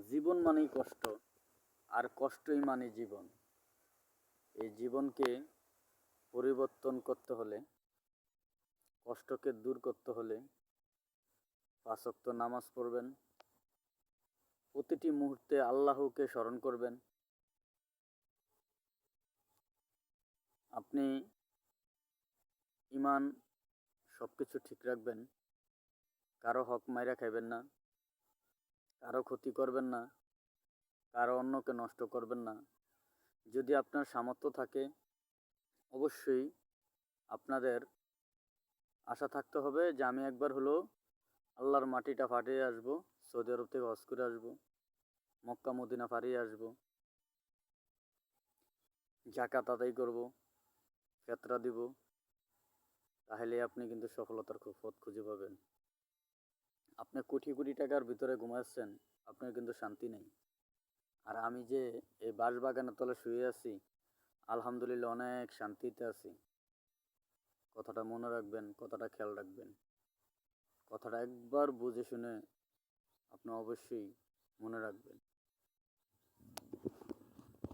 জীবন মানেই কষ্ট, আর কষ্টই মানে জীবন। এই জীবনকে পরিবর্তন করতে হলে, কষ্টকে দূর করতে হলে ৫ ওয়াক্ত নামাজ পড়বেন, প্রতিটি মুহূর্তে আল্লাহকে স্মরণ করবেন। আপনি ঈমান সব কিছু ঠিক রাখবেন, কারো হক মাইরা খাইবেন না, কারো ক্ষতি করবেন না, কারো অন্যকে নষ্ট করবেন না। যদি আপনার সামর্থ্য থাকে, অবশ্যই আপনাদের আশা থাকতে হবে যে আমি একবার হলেও আল্লাহর মাটিটা ফাটিয়ে আসবো, সৌদি আরব থেকে হজ করে আসবো, মক্কা মদিনা ফারিয়ে আসবো, জাকাত আদায় করব, ফেতরা দিব। তাহলে আপনি কিন্তু সফলতার পথ খুঁজে পাবেন। আপনি কোটি কোটি টাকার ভিতরে ঘুমাচ্ছেন, আপনার কিন্তু শান্তি নেই। আর আমি যে এই বাঁশবাগানের তলে শুয়ে আছি, আলহামদুলিল্লাহ অনেক শান্তিতে আছি। কথাটা মনে রাখবেন, কথাটা খেয়াল রাখবেন, কথাটা একবার বুঝে শুনে আপনি অবশ্যই মনে রাখবেন।